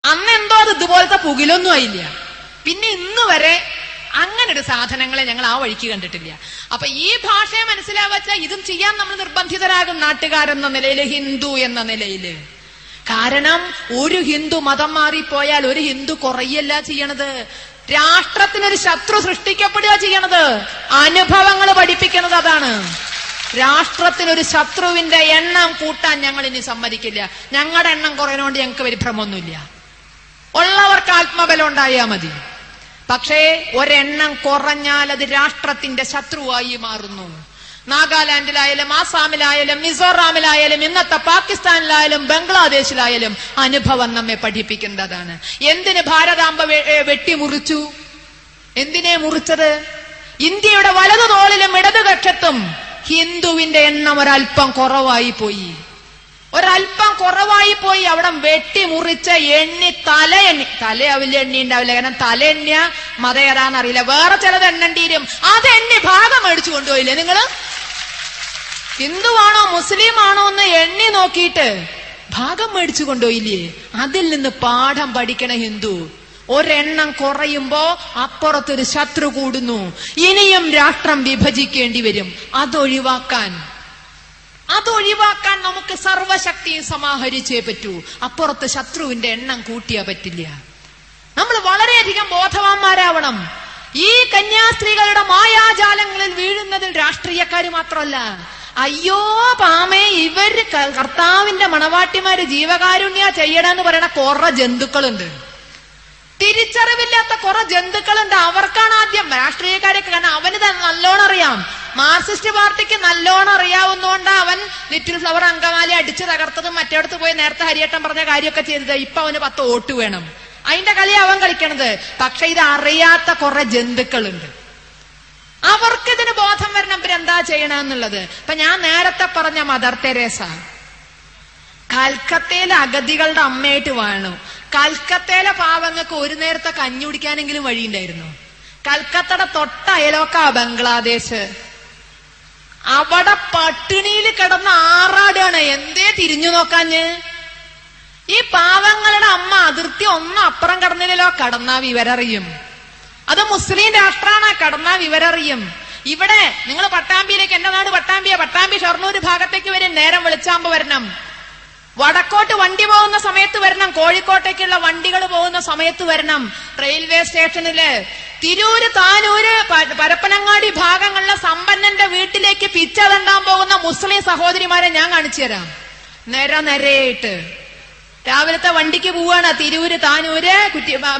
അന്നെന്തോ അത് ഇതുപോലത്തെ പുകിലൊന്നും ആയില്ല. പിന്നെ ഇന്ന് വരെ അങ്ങനെ ഒരു സാധനങ്ങളെ ഞങ്ങൾ ആ വഴിക്ക് കണ്ടിട്ടില്ല. അപ്പൊ ഈ ഭാഷയെ മനസ്സിലാവച്ചാൽ ഇതും ചെയ്യാൻ നമ്മൾ നിർബന്ധിതരാകും, നാട്ടുകാരെന്ന നിലയില്, ഹിന്ദു എന്ന നിലയില്. കാരണം ഒരു ഹിന്ദു മതം മാറിപ്പോയാൽ ഒരു ഹിന്ദു കുറയല്ല ചെയ്യണത്, രാഷ്ട്രത്തിനൊരു ശത്രു സൃഷ്ടിക്കപ്പെടുക ചെയ്യണത്. അനുഭവങ്ങൾ പഠിപ്പിക്കുന്നത് അതാണ്. രാഷ്ട്രത്തിനൊരു ശത്രുവിന്റെ എണ്ണം കൂട്ടാൻ ഞങ്ങൾ ഇനി സമ്മതിക്കില്ല. ഞങ്ങളുടെ എണ്ണം കുറയുന്നതുകൊണ്ട് ഞങ്ങൾക്ക് പരിഭ്രമമൊന്നുമില്ല. ഉള്ളവർക്ക് ആത്മബലം ഉണ്ടായാൽ മതി. പക്ഷേ ഒരെണ്ണം കുറഞ്ഞാൽ അത് രാഷ്ട്രത്തിന്റെ ശത്രുവായി മാറുന്നു. നാഗാലാൻഡിലായാലും ആസാമിലായാലും മിസോറാമിലായാലും ഇന്നത്തെ പാകിസ്ഥാനിലായാലും ബംഗ്ലാദേശിലായാലും അനുഭവം നമ്മെ പഠിപ്പിക്കുന്നതാണ്. എന്തിന് ഭാരതാംബ വെട്ടിമുറിച്ചു? എന്തിനെ മുറിച്ചത്? ഇന്ത്യയുടെ വലതു തോളിലും ഇടതുകക്ഷത്തും ഹിന്ദുവിന്റെ എണ്ണം ഒരൽപ്പം കുറവായി പോയി. അവിടെ വെട്ടിമുറിച്ച് എണ്ണി തലയാവില്ല, എണ്ണി ഉണ്ടാവില്ല. കാരണം തല എണ്ണിയ മതം ഏതാന്നറിയില്ല, വേറെ ചിലത് എണ്ണണ്ടീരും. അതെണ്ണി ഭാഗം മേടിച്ചു കൊണ്ടുപോയില്ലേ നിങ്ങള്? ഹിന്ദുവാണോ മുസ്ലിം ആണോ എന്ന് എണ്ണി നോക്കിയിട്ട് ഭാഗം മേടിച്ചു കൊണ്ടുപോയില്ലേ? അതിൽ നിന്ന് പാഠം പഠിക്കണ ഹിന്ദു. ഒരെണ്ണം കുറയുമ്പോ അപ്പുറത്തൊരു ശത്രു കൂടുന്നു. ഇനിയും രാഷ്ട്രം വിഭജിക്കേണ്ടി വരും. അതൊഴിവാക്കാൻ നമുക്ക് സർവശക്തിയും സമാഹരിച്ചേ പറ്റൂ. അപ്പുറത്ത് ശത്രുവിന്റെ എണ്ണം കൂട്ടിയാ പറ്റില്ല. നമ്മൾ വളരെയധികം ബോധവാന്മാരാവണം. ഈ കന്യാസ്ത്രീകളുടെ മായാജാലങ്ങളിൽ വീഴുന്നതിൽ രാഷ്ട്രീയക്കാര് മാത്രമല്ല. അയ്യോ പാമേ, ഇവര് കർത്താവിന്റെ മണവാട്ടിമാര് ജീവകാരുണ്യ ചെയ്യണമെന്ന് പറയണ കുറെ ജന്തുക്കളുണ്ട്. തിരിച്ചറിവില്ലാത്ത കുറെ ജന്തുക്കളുണ്ട്. അവർക്കാണ് ആദ്യം രാഷ്ട്രീയക്കാരൊക്കെ. കാരണം അവന് നല്ലോണം അറിയാം. മാർക്സിസ്റ്റ് പാർട്ടിക്ക് നല്ലോണം അറിയാവുന്നതുകൊണ്ട് അവൻ ലിറ്റിൽ ഫ്ലവർ അങ്കമാലി അടിച്ചു തകർത്തതും മറ്റേടത്ത് പോയി നേരത്തെ ഹരിയേട്ടൻ പറഞ്ഞ കാര്യമൊക്കെ ചെയ്തത്. ഇപ്പൊ അവന് 10 വോട്ട് വേണം. അതിന്റെ കളി അവൻ കളിക്കണത്. പക്ഷെ ഇത് അറിയാത്ത കുറെ ജന്തുക്കളുണ്ട്. അവർക്ക് ഇതിന് ബോധം വരണം ഇവരെന്താ ചെയ്യണമെന്നുള്ളത്. ഇപ്പൊ ഞാൻ നേരത്തെ പറഞ്ഞ മദർ തെരേസ കൽക്കത്തയിലെ അഗതികളുടെ അമ്മയായിട്ട് വാണു. കൽക്കത്തയിലെ പാവങ്ങൾക്ക് ഒരു നേരത്തെ കഞ്ഞി കുടിക്കാനെങ്കിലും വഴിയുണ്ടായിരുന്നു. കൽക്കത്തയുടെ തൊട്ട അയലോക്കാ ബംഗ്ലാദേശ്. അവിടെ പട്ടിണിയിൽ കിടന്ന് ആറാടാണ്. എന്തേ തിരിഞ്ഞു നോക്കാഞ്ഞ്? ഈ പാവങ്ങളുടെ അമ്മ അതിർത്തി ഒന്നും അപ്പുറം കടന്നില്ലല്ലോ. കടന്നാ വിവരറിയും. അത് മുസ്ലിം രാഷ്ട്രമാണ്. കടന്നാ വിവരറിയും. ഇവിടെ നിങ്ങൾ പട്ടാമ്പിയിലേക്ക്, എന്റെ നാട് പട്ടാമ്പി ഷൊർണൂർ ഭാഗത്തേക്ക് വരും. നേരം വെളിച്ചാമ്പ് വരണം. വടക്കോട്ട് വണ്ടി പോകുന്ന സമയത്ത് വരണം. കോഴിക്കോട്ടേക്കുള്ള വണ്ടികൾ പോകുന്ന സമയത്ത് വരണം. റെയിൽവേ സ്റ്റേഷനില് തിരൂര്, താനൂര്, പരപ്പനങ്ങാടി ഭാഗങ്ങളിലെ സമ്പന്നന്റെ വീട്ടിലേക്ക് പിച്ച തണ്ടാൻ പോകുന്ന മുസ്ലിം സഹോദരിമാരെ ഞാൻ കാണിച്ചു തരാം. നിരയായിട്ട് രാവിലത്തെ വണ്ടിക്ക് പോവാണ്. തിരൂര്, താനൂര്,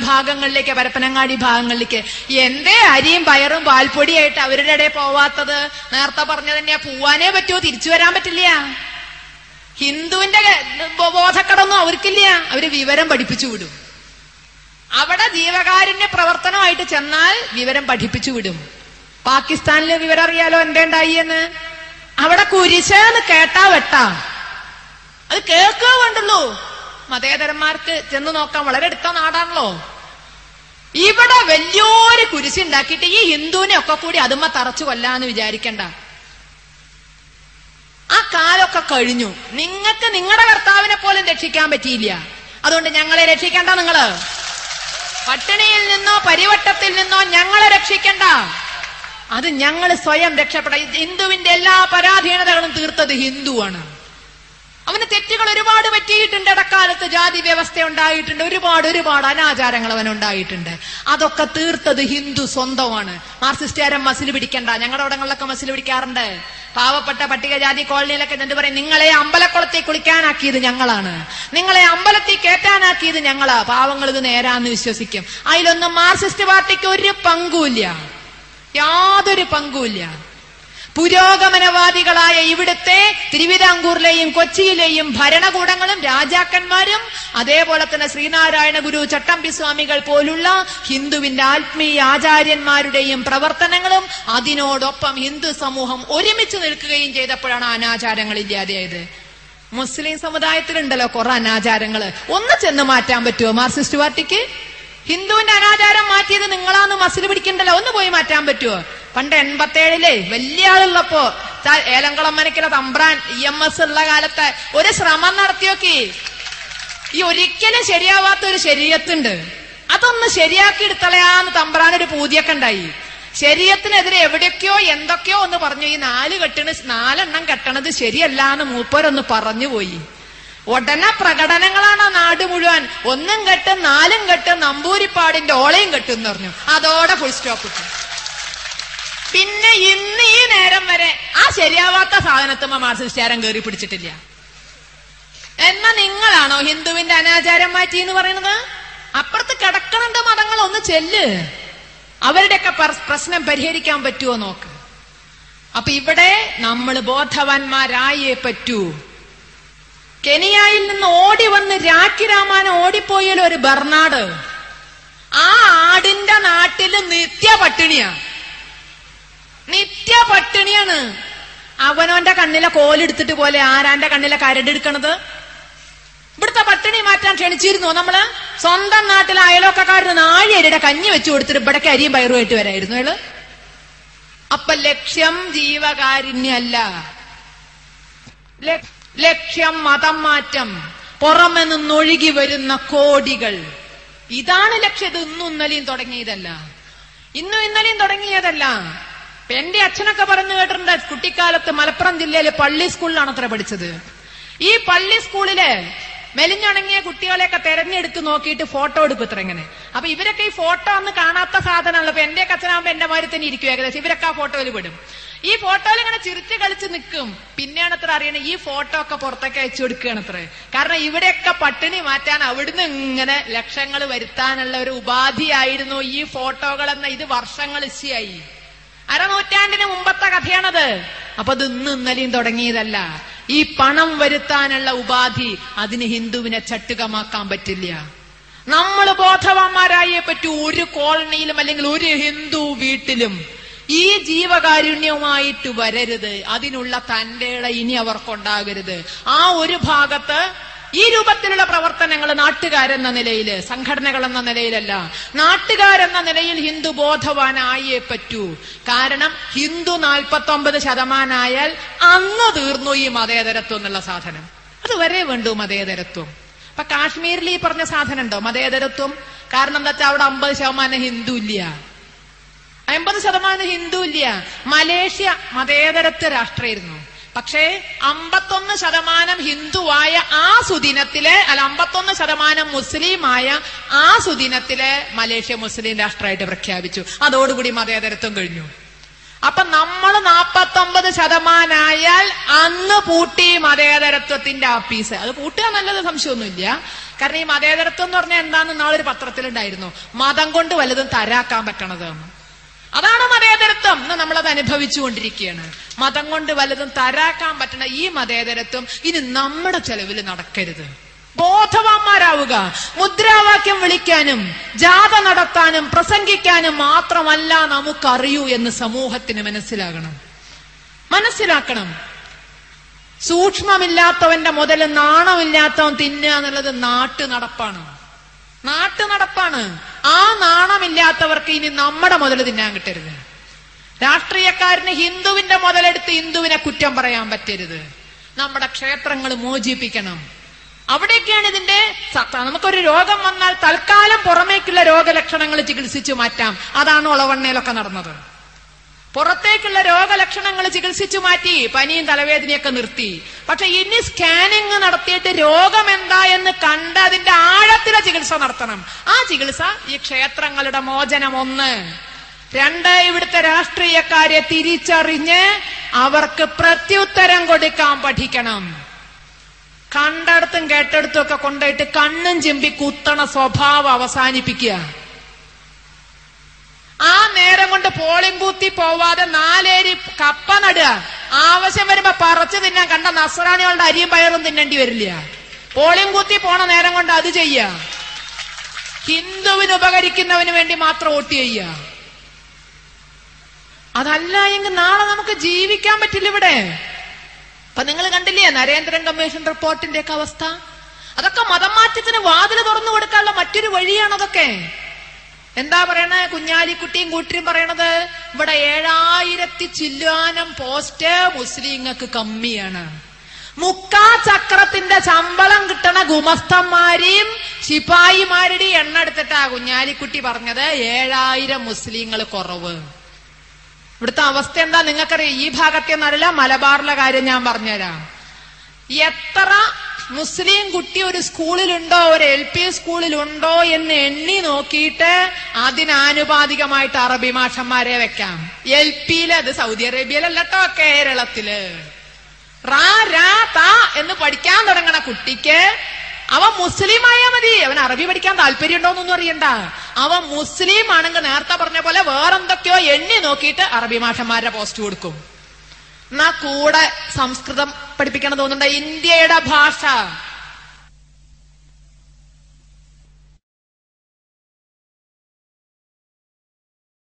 ഭാഗങ്ങളിലേക്ക്, പരപ്പനങ്ങാടി ഭാഗങ്ങളിലേക്ക്. എന്തേ അരിയും പയറും പാൽപ്പൊടിയായിട്ട് അവരുടെ ഇടയിൽ പോവാത്തത്? നേരത്തെ പറഞ്ഞ തന്നെയാ, പോവാനേ പറ്റുമോ? തിരിച്ചു വരാൻ പറ്റില്ല. ഹിന്ദുവിന്റെ ബോധക്കടൊന്നും അവർക്കില്ല. അവര് വിവരം പഠിപ്പിച്ചു വിടും. അവിടെ ജീവകാരുണ്യ പ്രവർത്തനമായിട്ട് ചെന്നാൽ വിവരം പഠിപ്പിച്ചു വിടും. പാകിസ്ഥാനിലെ വിവരം അറിയാലോ എന്തേണ്ടായി എന്ന്. അവിടെ കുരിശെന്ന് കേട്ടാ വെട്ടാ. അത് കേൾക്കുക വേണ്ടുള്ളൂ. മതേതരന്മാർക്ക് ചെന്ന് നോക്കാൻ വളരെ അടുത്ത നാടാണല്ലോ. ഇവിടെ വലിയൊരു കുരിശുണ്ടാക്കിയിട്ട് ഈ ഹിന്ദുവിനെ ഒക്കെ കൂടി അതുമ്മ തറച്ചു കൊല്ലാന്ന് വിചാരിക്കണ്ട. ആ കാലമൊക്കെ കഴിഞ്ഞു. നിങ്ങൾക്ക് നിങ്ങളുടെ കർത്താവിനെ പോലും രക്ഷിക്കാൻ പറ്റിയില്ല. അതുകൊണ്ട് ഞങ്ങളെ രക്ഷിക്കണ്ട. നിങ്ങള് പട്ടിണിയിൽ നിന്നോ പരിവട്ടത്തിൽ നിന്നോ ഞങ്ങളെ രക്ഷിക്കണ്ട. അത് ഞങ്ങൾ സ്വയം രക്ഷപ്പെടാം. ഹിന്ദുവിന്റെ എല്ലാ പരാധീനതകളും തീർത്തത് ഹിന്ദുവാണ്. അവന് തെറ്റുകൾ ഒരുപാട് പറ്റിയിട്ടുണ്ട്. ഇടക്കാലത്ത് ജാതി വ്യവസ്ഥ ഉണ്ടായിട്ടുണ്ട്. ഒരുപാട് അനാചാരങ്ങൾ അവനുണ്ടായിട്ടുണ്ട്. അതൊക്കെ തീർത്തത് ഹിന്ദു സ്വന്തമാണ്. മാർക്സിസ്റ്റുകാരൻ മസിൽ പിടിക്കണ്ട. ഞങ്ങളുടെ ഇടങ്ങളിലൊക്കെ മസിൽ പിടിക്കാറുണ്ട്. പാവപ്പെട്ട പട്ടികജാതി കോളനിയിലൊക്കെ എന്നിട്ട് പറയും, നിങ്ങളെ അമ്പലക്കുളത്തിൽ കുളിക്കാനാക്കിയത് ഞങ്ങളാണ്, നിങ്ങളെ അമ്പലത്തിൽ കയറ്റാനാക്കിയത് ഞങ്ങളാ. പാവങ്ങൾ ഇത് നേരാന്ന് വിശ്വസിക്കും. അതിലൊന്നും മാർക്സിസ്റ്റ് പാർട്ടിക്ക് ഒരു പങ്കുമില്ല, യാതൊരു പങ്കുമില്ല. പുരോഗമനവാദികളായ ഇവിടുത്തെ തിരുവിതാംകൂറിലെയും കൊച്ചിയിലെയും ഭരണകൂടങ്ങളും രാജാക്കന്മാരും അതേപോലെ തന്നെ ശ്രീനാരായണ ഗുരു, ചട്ടമ്പി സ്വാമികൾ പോലുള്ള ഹിന്ദുവിന്റെ ആത്മീയ ആചാര്യന്മാരുടെയും പ്രവർത്തനങ്ങളും അതിനോടൊപ്പം ഹിന്ദു സമൂഹം ഒരുമിച്ച് നിൽക്കുകയും ചെയ്തപ്പോഴാണ് അനാചാരങ്ങൾ ഇല്ലാതെയായത്. മുസ്ലിം സമുദായത്തിലുണ്ടല്ലോ കുറെ അനാചാരങ്ങള്. ഒന്ന് ചെന്ന് മാറ്റാൻ പറ്റുമോ മാർക്സിസ്റ്റ് പാർട്ടിക്ക്? ഹിന്ദുവിന്റെ അനാചാരം മാറ്റിയത് നിങ്ങളാന്ന് മസിൽ പിടിക്കണ്ടല്ലോ. ഒന്ന് പോയി മാറ്റാൻ പറ്റുമോ? പണ്ട് 87 വലിയ ആളുള്ളപ്പോ ഏലംകുളം മനക്കിലെ തമ്പ്രാൻ EMS ഉള്ള കാലത്ത് ഒരു ശ്രമം നടത്തിയോക്കി. ഈ ഒരിക്കലും ശരിയാവാത്ത ഒരു ശരീഅത്തുണ്ട്. അതൊന്ന് ശരിയാക്കി എടുത്തളയാന്ന് തമ്പ്രാനൊരു പൂതിയൊക്കെ ഉണ്ടായി. ശരീഅത്തിനെതിരെ എവിടെയൊക്കെയോ എന്തൊക്കെയോ ഒന്ന് പറഞ്ഞു. ഈ 4 കെട്ടണത് ശരിയല്ല എന്ന് മൂപ്പരൊന്ന് പറഞ്ഞുപോയി. ഉടനെ പ്രകടനങ്ങളാണ് നാട് മുഴുവൻ. 1 കെട്ടും 4 കെട്ടും നമ്പൂരിപ്പാടിന്റെ ഓളയും കെട്ടും എന്ന് പറഞ്ഞു. അതോടെ ഫുൾ സ്റ്റോപ്പ് ഇട്ടു. പിന്നെ ഇന്ന് ഈ നേരം വരെ ആ ശരിയാവാത്ത സാധനത്തുമ്പോ മാർസിസ്റ്റാരം കയറി പിടിച്ചിട്ടില്ല. എന്നാ നിങ്ങളാണോ ഹിന്ദുവിന്റെ അനാചാരം മാറ്റി എന്ന് പറയുന്നത്? അപ്പുറത്ത് കിടക്കണുണ്ട് മതങ്ങൾ, ഒന്ന് ചെല്ല്, അവരുടെയൊക്കെ പ്രശ്നം പരിഹരിക്കാൻ പറ്റുമോ നോക്ക്. അപ്പൊ ഇവിടെ നമ്മൾ ബോധവാന്മാരായേ പറ്റൂ. കെനിയയിൽ നിന്ന് ഓടി വന്ന് രാഖി രാമാനം ഓടിപ്പോയാലും ഒരു ബർണാഡ്, ആ ആടിന്റെ നാട്ടില് നിത്യ പട്ടിണിയാണ്. അവനവന്റെ കണ്ണിലെ കോലെടുത്തിട്ട് പോലെ ആരാന്റെ കണ്ണിലെ കരടെടുക്കണത്? ഇവിടുത്തെ പട്ടിണി മാറ്റാൻ ക്ഷണിച്ചിരുന്നു നമ്മള്. സ്വന്തം നാട്ടിലെ അയലോക്കാരന് നാഴിയരിയുടെ കഞ്ഞി വെച്ചു കൊടുത്തിട്ട് ഇവിടേക്ക് അരിയും പയറുമായിട്ട് വരായിരുന്നു അയാള്. അപ്പൊ ലക്ഷ്യം ജീവകാരുണ്യല്ല, ലക്ഷ്യം മതം മാറ്റം, പുറമെ നിന്നൊഴുകി വരുന്ന കോടികൾ. ഇതാണ് ലക്ഷ്യം. ഇത് ഇന്നും ഇന്നലെയും തുടങ്ങിയതല്ല. എന്റെ അച്ഛനൊക്കെ പറഞ്ഞു കേട്ടിട്ടുണ്ട്, കുട്ടിക്കാലത്ത് മലപ്പുറം ജില്ലയിലെ പള്ളി സ്കൂളിലാണ് അത്ര പഠിച്ചത്. ഈ പള്ളി സ്കൂളില് മെലിഞ്ഞുണങ്ങിയ കുട്ടികളെയൊക്കെ തെരഞ്ഞെടുത്ത് നോക്കിയിട്ട് ഫോട്ടോ എടുക്കും ഇത്ര ഇങ്ങനെ. അപ്പൊ ഇവരൊക്കെ ഈ ഫോട്ടോ ഒന്നും കാണാത്ത സാധനമല്ലോ. അപ്പൊ എന്റെ അച്ഛനാകുമ്പോ എന്റെ മാതിരി തന്നെ ഇരിക്കും ഏകദേശം. ഇവരൊക്കെ ആ ഫോട്ടോയിൽ പെടും. ഈ ഫോട്ടോയിൽ ഇങ്ങനെ ചിരിച്ച് കളിച്ച് നിൽക്കും. പിന്നെയാണ് അത്ര അറിയണേ ഈ ഫോട്ടോ ഒക്കെ പുറത്തേക്ക് അയച്ചു കൊടുക്കുകയാണ് അത്ര. കാരണം ഇവിടെയൊക്കെ പട്ടിണി മാറ്റാൻ അവിടുന്ന് ഇങ്ങനെ ലക്ഷങ്ങൾ വരുത്താനുള്ള ഒരു ഉപാധിയായിരുന്നു ഈ ഫോട്ടോകളെന്ന. ഇത് വർഷങ്ങൾ ഇശയായി, അരനൂറ്റാണ്ടിന് മുമ്പത്തെ കഥയാണത്. അപ്പൊ അത് ഇന്നലെയും തുടങ്ങിയതല്ല. ഈ പണം വരുത്താനുള്ള ഉപാധി, അതിന് ഹിന്ദുവിനെ ചട്ടുകമാക്കാൻ പറ്റില്ല. നമ്മൾ ബോധവാന്മാരായേ പറ്റൂ. ഒരു കോളനിയിലും അല്ലെങ്കിൽ ഒരു ഹിന്ദു വീട്ടിലും ഈ ജീവകാരുണ്യവുമായിട്ട് വരരുത്. അതിനുള്ള തന്റെ ഇനി അവർക്കുണ്ടാകരുത്. ആ ഒരു ഭാഗത്ത് ഈ രൂപത്തിലുള്ള പ്രവർത്തനങ്ങൾ നാട്ടുകാരെന്ന നിലയില്, സംഘടനകൾ എന്ന നിലയിലല്ല, നാട്ടുകാരെന്ന നിലയിൽ ഹിന്ദു ബോധവാനായേ പറ്റൂ. കാരണം ഹിന്ദു 49% അന്ന് തീർന്നു ഈ മതേതരത്വം എന്നുള്ള സാധനം. അതുവരെ വേണ്ടു മതേതരത്വം. അപ്പൊ കാശ്മീരിൽ ഈ പറഞ്ഞ സാധനം ഉണ്ടോ മതേതരത്വം? കാരണം എന്താ വെച്ചാൽ അവിടെ 50% ഹിന്ദു ഇല്ല, 50% ഹിന്ദു ഇല്ല. മലേഷ്യ മതേതരത്വ രാഷ്ട്രമായിരുന്നു. പക്ഷേ 51% ഹിന്ദുവായ ആ സുദിനത്തില്, 51% മുസ്ലിമായ ആ സുദിനത്തില് മലേഷ്യ മുസ്ലിം രാഷ്ട്രമായിട്ട് പ്രഖ്യാപിച്ചു. അതോടുകൂടി മതേതരത്വം കഴിഞ്ഞു. അപ്പൊ നമ്മൾ 49% ആയാൽ അന്ന് പൂട്ടി മതേതരത്വത്തിന്റെ ആപ്പീസ്. അത് പൂട്ടുക നല്ലത്, സംശയമൊന്നുമില്ല. കാരണം ഈ മതേതരത്വം എന്ന് പറഞ്ഞാൽ എന്താന്ന് നാളൊരു പത്രത്തിലുണ്ടായിരുന്നു, മതം കൊണ്ട് വല്ലതും തരാക്കാൻ പറ്റണത്. അതാണ് മതേതരത്വം. ഇന്ന് നമ്മളത് അനുഭവിച്ചുകൊണ്ടിരിക്കുകയാണ്. മതം കൊണ്ട് വല്ലതും തരാക്കാൻ പറ്റണ ഈ മതേതരത്വം ഇനി നമ്മുടെ ചെലവിൽ നടക്കരുത്. ബോധവാന്മാരാവുക. മുദ്രാവാക്യം വിളിക്കാനും ജാഥ നടത്താനും പ്രസംഗിക്കാനും മാത്രമല്ല നമുക്കറിയൂ എന്ന് സമൂഹത്തിന് മനസ്സിലാക്കണം. സൂക്ഷ്മമില്ലാത്തവന്റെ മുതൽ നാണമില്ലാത്തവൻ തിന്നുക എന്നുള്ളത് നാട്ടുനടപ്പാണ്. ആ നാണമില്ലാത്തവർക്ക് ഇനി നമ്മുടെ മുതൽ തിന്നാൻ കിട്ടരുത്. രാഷ്ട്രീയക്കാരന് ഹിന്ദുവിന്റെ മുതലെടുത്ത് ഹിന്ദുവിനെ കുറ്റം പറയാൻ പറ്റരുത്. നമ്മുടെ ക്ഷേത്രങ്ങൾ മോചിപ്പിക്കണം. അവിടെയൊക്കെയാണ് ഇതിന്റെ നമുക്കൊരു രോഗം വന്നാൽ തൽക്കാലം പുറമേക്കുള്ള രോഗലക്ഷണങ്ങൾ ചികിത്സിച്ചു മാറ്റാം. അതാണ് ഒളവണ്ണയിലൊക്കെ നടന്നത്. പുറത്തേക്കുള്ള രോഗലക്ഷണങ്ങൾ ചികിത്സിച്ചു മാറ്റി, പനിയും തലവേദനയൊക്കെ നിർത്തി. പക്ഷെ ഇനി സ്കാനിങ് നടത്തിയിട്ട് രോഗം എന്താ എന്ന് കണ്ട് അതിന്റെ ആഴത്തിലെ ചികിത്സ നടത്തണം. ആ ചികിത്സ ഈ ക്ഷേത്രങ്ങളുടെ മോചനം 1. 2, ഇവിടുത്തെ രാഷ്ട്രീയക്കാരെ തിരിച്ചറിഞ്ഞ് അവർക്ക് പ്രത്യുത്തരം കൊടുക്കാൻ പഠിക്കണം. കണ്ടടത്തും കേട്ടടത്തും ഒക്കെ കൊണ്ടുപോയിട്ട് കണ്ണും ചിമ്പി കുത്തണ സ്വഭാവം അവസാനിപ്പിക്കുക. ആ നേരം കൊണ്ട് പോളിംഗ് ബൂത്തിൽ പോവാതെ 4 ഏരി കപ്പ നടുക. ആവശ്യം വരുമ്പോ പറിച്ചു തിന്നാൻ കണ്ട നസ്രാണികളുടെ അരിയും പയറും തിന്നേണ്ടി വരില്ല. പോളിംഗ് ബൂത്തിൽ പോണ നേരം കൊണ്ട് അത് ചെയ്യുക. ഹിന്ദുവിന് ഉപകരിക്കുന്നവന് വേണ്ടി മാത്രം വോട്ട് ചെയ്യുക. അതല്ല എങ്കിൽ നാളെ നമുക്ക് ജീവിക്കാൻ പറ്റില്ല ഇവിടെ. അപ്പൊ നിങ്ങൾ കണ്ടില്ലേ നരേന്ദ്രൻ കമ്മീഷൻ റിപ്പോർട്ടിന്റെ ഒക്കെ അവസ്ഥ? അതൊക്കെ മതം മാറ്റത്തിന് വാതില് തുറന്നു കൊടുക്കാനുള്ള മറ്റൊരു വഴിയാണ്. അതൊക്കെ എന്താ പറയണ കുഞ്ഞാലിക്കുട്ടിയും കൂട്ടരും പറയണത്, ഇവിടെ 7000 ചില്ലാനം പോസ്റ്റ് മുസ്ലിങ്ങൾക്ക് കമ്മിയാണ്. മുക്കാ ചക്രത്തിന്റെ ശമ്പളം കിട്ടണ ഗുമസ്തന്മാരെയും ശിപായിമാരുടെയും എണ്ണ എടുത്തിട്ടാ കുഞ്ഞാലിക്കുട്ടി പറഞ്ഞത് 7000 മുസ്ലിങ്ങൾ കുറവ്. ഇവിടുത്തെ അവസ്ഥ എന്താ നിങ്ങൾക്കറിയാം. ഈ ഭാഗത്തെ എന്നല്ല, മലബാറിലെ കാര്യം ഞാൻ പറഞ്ഞുതരാം. എത്ര മുസ്ലിം കുട്ടി ഒരു സ്കൂളിലുണ്ടോ, ഒരു LP സ്കൂളിലുണ്ടോ എന്ന് എണ്ണി നോക്കിയിട്ട് അതിനാനുപാതികമായിട്ട് അറബി മാഷന്മാരെ വെക്കാം. LPയില്, അത് സൗദി അറേബ്യയിലല്ലോ, കേരളത്തില് റാ രാ താ എന്ന് പഠിക്കാൻ തുടങ്ങണ കുട്ടിക്ക് അവൻ മുസ്ലിം ആയാ മതി. അവൻ അറബി പഠിക്കാൻ താല്പര്യം ഉണ്ടോന്നൊന്നും അറിയണ്ട. അവൻ മുസ്ലിം ആണെങ്കിൽ നേരത്തെ പറഞ്ഞ പോലെ വേറെന്തൊക്കെയോ എണ്ണി നോക്കിയിട്ട് അറബി മാഷന്മാരുടെ പോസ്റ്റ് കൊടുക്കും. എന്നാ കൂടെ സംസ്കൃതം പഠിപ്പിക്കണം തോന്നുന്നുണ്ട്. ഇന്ത്യയുടെ ഭാഷ